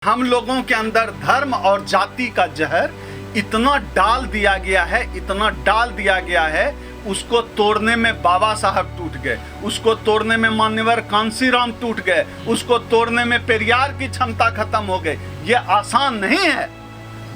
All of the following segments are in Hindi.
हम लोगों के अंदर धर्म और जाति का जहर इतना डाल दिया गया है, इतना डाल दिया गया है, उसको तोड़ने में बाबा साहब टूट गए, उसको तोड़ने में मान्यवर कांसीराम टूट गए, उसको तोड़ने में पेरियार की क्षमता खत्म हो गई। ये आसान नहीं है।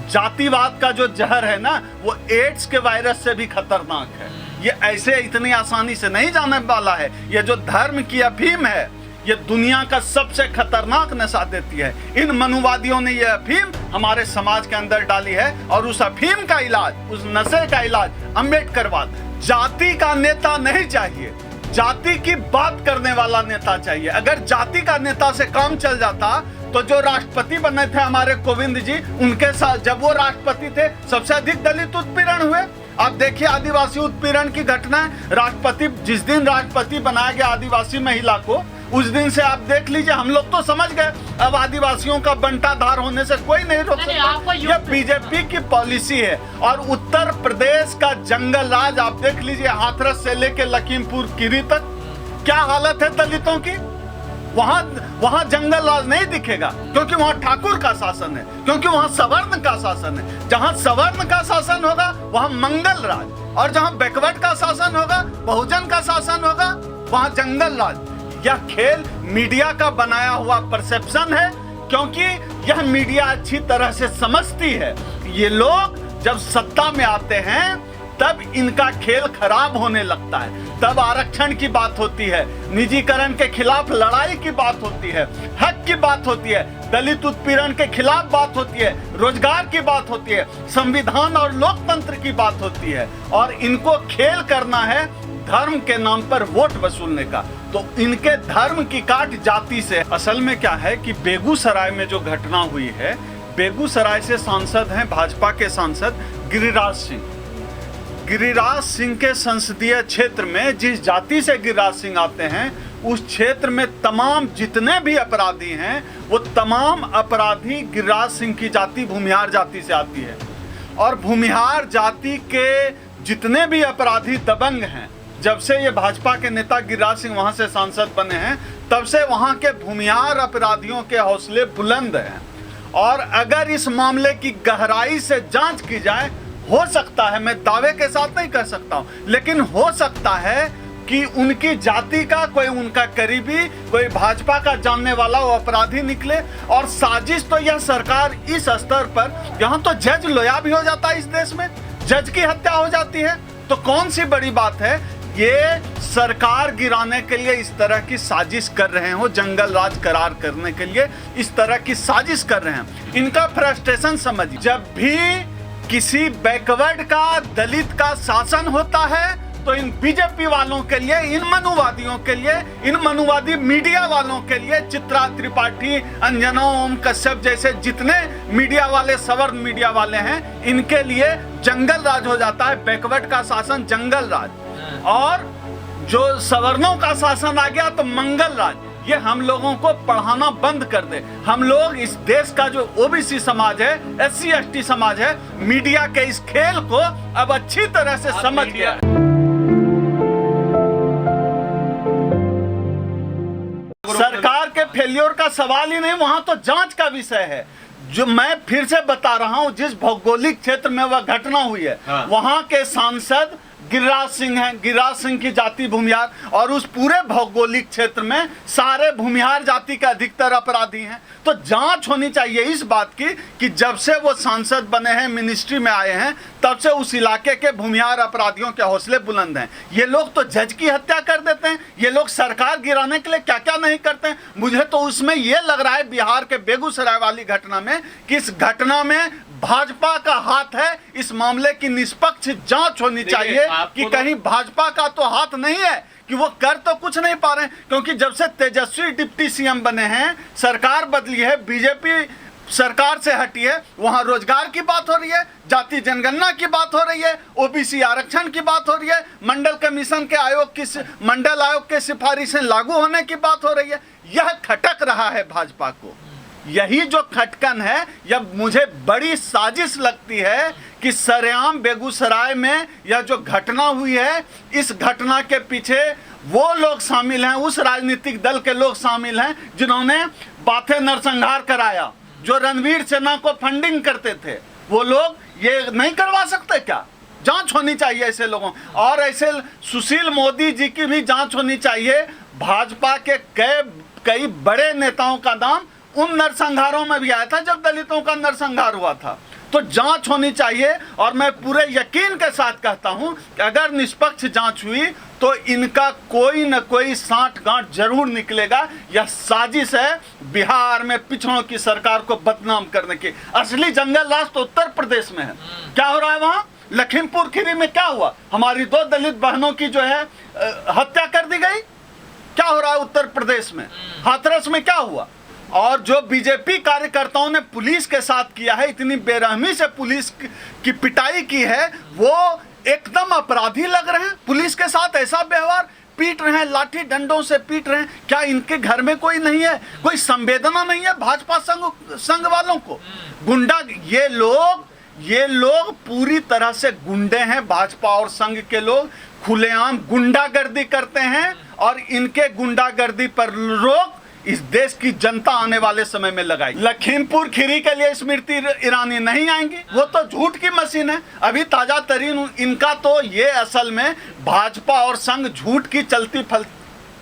जातिवाद का जो जहर है ना, वो एड्स के वायरस से भी खतरनाक है। ये ऐसे इतनी आसानी से नहीं जाने वाला है। ये जो धर्म की अफीम है, ये दुनिया का सबसे खतरनाक नशा देती है। इन मनुवादियों ने ये अफीम हमारे समाज के अंदर डाली है और उस अफीम का इलाज, उस नशे का इलाज अम्बेडकरवाद। जाति का नेता नहीं चाहिए, जाति की बात करने वाला नेता चाहिए। अगर जाति का नेता से काम चल जाता तो जो राष्ट्रपति बने थे हमारे कोविंद जी, उनके साथ जब वो राष्ट्रपति थे सबसे अधिक दलित उत्पीड़न हुए। आप देखिए आदिवासी उत्पीड़न की घटना। राष्ट्रपति, जिस दिन राष्ट्रपति बनाया गया आदिवासी महिला को, उस दिन से आप देख लीजिए, हम लोग तो समझ गए अब आदिवासियों का बंटाधार होने से कोई नहीं रोक सकता। ये बीजेपी की पॉलिसी है। और उत्तर प्रदेश का जंगल राज आप देख लीजिए, हाथरस से लेके लखीमपुर खीरी तक क्या हालत है दलितों की। वहां जंगल राज नहीं दिखेगा, क्योंकि वहां ठाकुर का शासन है, क्योंकि वहां सवर्ण का शासन है। जहां सवर्ण का शासन होगा वहां मंगल राज, और जहां बैकवर्ड का शासन होगा, बहुजन का शासन होगा, वहां जंगल राज। यह खेल मीडिया का बनाया हुआ परसेप्शन है, क्योंकि यह मीडिया अच्छी तरह से समझती है। ये लोग जब सत्ता में आते हैं तब इनका खेल खराब होने लगता है। तब आरक्षण की बात होती है, निजीकरण के खिलाफ लड़ाई की बात होती है, हक की बात होती है, दलित उत्पीड़न के खिलाफ बात होती है, रोजगार की बात होती है, संविधान और लोकतंत्र की बात होती है। और इनको खेल करना है धर्म के नाम पर वोट वसूलने का। तो इनके धर्म की काट जाति से। असल में क्या है कि बेगूसराय में जो घटना हुई है, बेगूसराय से सांसद हैं भाजपा के सांसद गिरिराज सिंह। गिरिराज सिंह के संसदीय क्षेत्र में जिस जाति से गिरिराज सिंह आते हैं, उस क्षेत्र में तमाम जितने भी अपराधी हैं, वो तमाम अपराधी गिरिराज सिंह की जाति भूमिहार जाति से आती है। और भूमिहार जाति के जितने भी अपराधी दबंग हैं, जब से ये भाजपा के नेता गिरिराज सिंह वहां से सांसद बने हैं, तब से वहां के भूमिहार अपराधियों के हौसले बुलंद हैं। और अगर इस मामले की गहराई से जांच की जाए, हो सकता है, मैं दावे के साथ नहीं कर सकता हूं, लेकिन हो सकता है कि उनकी जाति का कोई उनका करीबी, कोई भाजपा का जानने वाला वो अपराधी निकले। और साजिश तो यह सरकार इस स्तर पर, यहाँ तो जज लोया भी हो जाता है, इस देश में जज की हत्या हो जाती है, तो कौन सी बड़ी बात है। ये सरकार गिराने के लिए इस तरह की साजिश कर रहे हो, जंगल राज करार करने के लिए इस तरह की साजिश कर रहे हैं। इनका फ्रस्ट्रेशन समझिए। जब भी किसी बैकवर्ड का, दलित का शासन होता है, तो इन बीजेपी वालों के लिए, इन मनुवादियों के लिए, इन मनुवादी मीडिया वालों के लिए, चित्रा त्रिपाठी, अंजना ओम कश्यप जैसे जितने मीडिया वाले, सवर्ण मीडिया वाले हैं, इनके लिए जंगल राज हो जाता है। बैकवर्ड का शासन जंगल राज, और जो सवर्णों का शासन आ गया तो मंगल राज। ये हम लोगों को पढ़ाना बंद कर दे। हम लोग, इस देश का जो ओबीसी समाज है, SC ST समाज है, मीडिया के इस खेल को अब अच्छी तरह से समझ गया है। सरकार के फेल्योर का सवाल ही नहीं, वहां तो जांच का विषय है। जो मैं फिर से बता रहा हूं, जिस भौगोलिक क्षेत्र में वह घटना हुई है, वहां के सांसद गिरिराज सिंह हैं। गिरिराज सिंह की जाति भूमिहार, और उस पूरे भौगोलिक क्षेत्र में सारे भूमिहार जाति के अधिकतर अपराधी हैं। तो जांच होनी चाहिए इस बात की कि जब से वो सांसद बने हैं, मिनिस्ट्री में आए हैं, तब से उस इलाके के भूमिहार अपराधियों के हौसले बुलंद हैं। ये लोग तो जज की हत्या कर देते हैं, ये लोग सरकार गिराने के लिए क्या क्या नहीं करते हैं। मुझे तो उसमें ये लग रहा है, बिहार के बेगूसराय वाली घटना में, कि इस घटना में भाजपा का हाथ है। इस मामले की निष्पक्ष जांच होनी चाहिए कि कहीं भाजपा का तो हाथ नहीं है, कि वो कर तो कुछ नहीं पा रहे हैं। क्योंकि जब से तेजस्वी डिप्टी CM बने हैं, सरकार बदली है, बीजेपी सरकार से हटी है, वहां रोजगार की बात हो रही है, जाति जनगणना की बात हो रही है, OBC आरक्षण की बात हो रही है, मंडल कमीशन के मंडल आयोग के सिफारिशें लागू होने की बात हो रही है। यह खटक रहा है भाजपा को। यही जो खटकन है, यह मुझे बड़ी साजिश लगती है कि सरेआम बेगूसराय में यह जो घटना हुई है, इस घटना के पीछे वो लोग शामिल हैं, उस राजनीतिक दल के लोग शामिल हैं जिन्होंने बाथे नरसंहार कराया, जो रणवीर सेना को फंडिंग करते थे, वो लोग ये नहीं करवा सकते क्या? जांच होनी चाहिए ऐसे लोगों, और ऐसे सुशील मोदी जी की भी जांच होनी चाहिए। भाजपा के कई बड़े नेताओं का नाम उन नरसंहारों में भी आया था जब दलितों का नरसंहार हुआ था। तो जांच होनी चाहिए, और मैं पूरे यकीन के साथ कहता हूं कि अगर निष्पक्ष जांच हुई तो इनका कोई न कोई साठ गांठ जरूर निकलेगा। यह साजिश है बिहार में पिछड़ों की सरकार को बदनाम करने की। असली जंगल राज तो उत्तर प्रदेश में है। क्या हो रहा है वहां? लखीमपुर खीरी में क्या हुआ? हमारी 2 दलित बहनों की जो है हत्या कर दी गई। क्या हो रहा है उत्तर प्रदेश में? हाथरस में क्या हुआ? और जो बीजेपी कार्यकर्ताओं ने पुलिस के साथ किया है, इतनी बेरहमी से पुलिस की पिटाई की है, वो एकदम अपराधी लग रहे हैं। पुलिस के साथ ऐसा व्यवहार, पीट रहे हैं, लाठी डंडों से पीट रहे हैं। क्या इनके घर में कोई नहीं है? कोई संवेदना नहीं है भाजपा संघ वालों को? गुंडा, ये लोग पूरी तरह से गुंडे हैं। भाजपा और संघ के लोग खुलेआम गुंडागर्दी करते हैं, और इनके गुंडागर्दी पर रोक इस देश की जनता आने वाले समय में लगाई। लखीमपुर खीरी के लिए स्मृति ईरानी नहीं आएंगी, वो तो झूठ की मशीन है। अभी ताजा तरीन इनका तो ये असल में भाजपा और संघ झूठ की चलती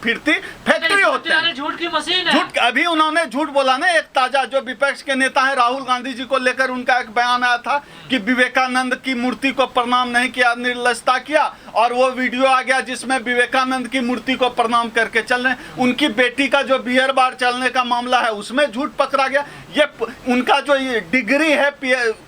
फिरती फैक्ट्री होते हैं, झूठ की मशीन है। झूठ अभी उन्होंने झूठ बोला ना। एक ताजा जो विपक्ष के नेता है राहुल गांधी जी को लेकर उनका एक बयान आया था कि विवेकानंद की मूर्ति को प्रणाम नहीं किया, निर्लजता किया, और वो वीडियो आ गया जिसमें विवेकानंद की मूर्ति को प्रणाम करके चल रहे हैं। उनकी बेटी का जो बियर बार चलने का मामला है उसमें झूठ पकड़ा गया। ये उनका जो ये डिग्री है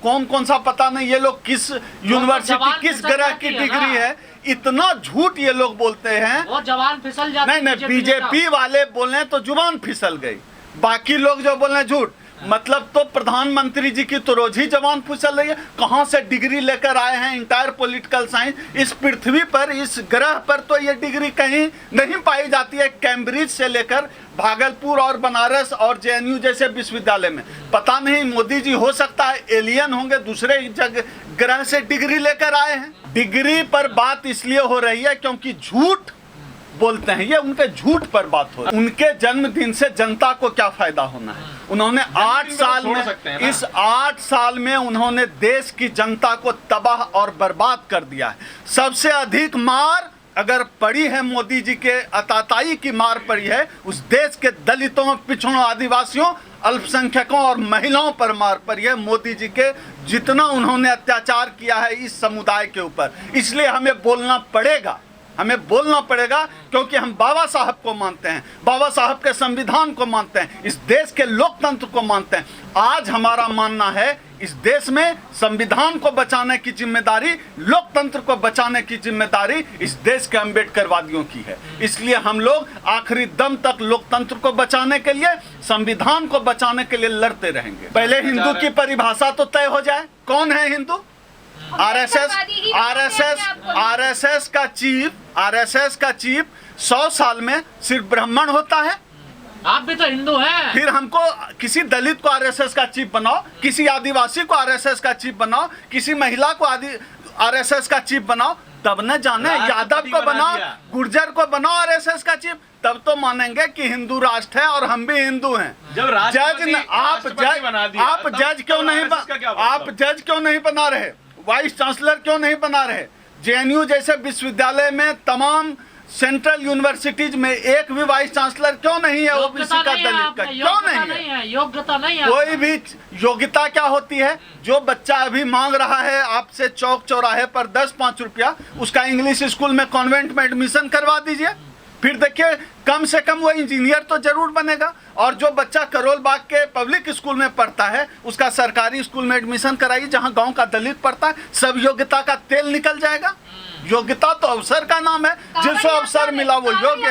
कौन सा पता नहीं, ये लोग किस यूनिवर्सिटी किस ग्रह की डिग्री है, इतना झूठ ये लोग बोलते हैं। वो जवान फिसल जाते हैं। नहीं, बीजेपी वाले बोले तो जुबान फिसल गई, बाकी लोग जो बोल रहे हैं झूठ। मतलब तो प्रधानमंत्री जी की तो रोज ही जवान फिसल रही है। कहां से डिग्री लेकर आए हैं? Entire political science. इस पृथ्वी पर, इस ग्रह पर तो ये डिग्री कहीं नहीं पाई जाती है। कैम्ब्रिज से लेकर भागलपुर और बनारस और जेएनयू जैसे विश्वविद्यालय में। पता नहीं मोदी जी हो सकता है एलियन होंगे, दूसरे ग्रह से डिग्री लेकर आए हैं। डिग्री पर बात इसलिए हो रही है क्योंकि झूठ बोलते हैं, ये उनके झूठ पर बात हो रही है। उनके जन्मदिन से जनता को क्या फायदा होना है? उन्होंने 8 साल में, इस 8 साल में उन्होंने देश की जनता को तबाह और बर्बाद कर दिया है। सबसे अधिक मार अगर पड़ी है मोदी जी के अताताई की मार पड़ी है, उस देश के दलितों, पिछड़ों, आदिवासियों, अल्पसंख्यकों और महिलाओं पर मार पड़ी है मोदी जी के। जितना उन्होंने अत्याचार किया है इस समुदाय के ऊपर, इसलिए हमें बोलना पड़ेगा, क्योंकि हम बाबा साहब को मानते हैं, बाबा साहब के संविधान को मानते हैं, इस देश के लोकतंत्र को मानते हैं। आज हमारा मानना है इस देश में संविधान को बचाने की जिम्मेदारी, लोकतंत्र को बचाने की जिम्मेदारी इस देश के अम्बेडकरवादियों की है। इसलिए हम लोग आखिरी दम तक लोकतंत्र को बचाने के लिए, संविधान को बचाने के लिए लड़ते रहेंगे। पहले हिंदू की परिभाषा तो तय हो जाए, कौन है हिंदू? आरएसएस का चीफ 100 साल में सिर्फ ब्राह्मण होता है। आप भी तो हिंदू हैं। फिर हमको किसी दलित को आरएसएस का चीफ बनाओ, किसी आदिवासी को आरएसएस का चीफ बनाओ, किसी महिला को आरएसएस का चीफ बनाओ, तब न जाने यादव को बनाओ, गुर्जर को बनाओ आरएसएस का चीफ, तब तो मानेंगे कि हिंदू राष्ट्र है और हम भी हिंदू हैं। आप जज क्यों नहीं बना रहे? वाइस चांसलर क्यों नहीं बना रहे? जेएनयू जैसे विश्वविद्यालय में, तमाम सेंट्रल यूनिवर्सिटीज में एक भी वाइस चांसलर क्यों नहीं है ओबीसी का, दलित का? क्यों नहीं है? योग्यता नहीं है। कोई भी योग्यता क्या होती है? जो बच्चा अभी मांग रहा है आपसे चौक चौराहे पर 10-5 रुपया, उसका इंग्लिश स्कूल में, कॉन्वेंट में एडमिशन करवा दीजिए। फिर देखिए कम से कम वो इंजीनियर तो जरूर बनेगा। और जो बच्चा करोल बाग के पब्लिक स्कूल में पढ़ता है, उसका सरकारी स्कूल में एडमिशन कराइए जहां गांव का दलित पढ़ता है। सब योग्यता का तेल निकल जाएगा। योग्यता तो अवसर का नाम है, जिसको अवसर मिला वो योग्य है।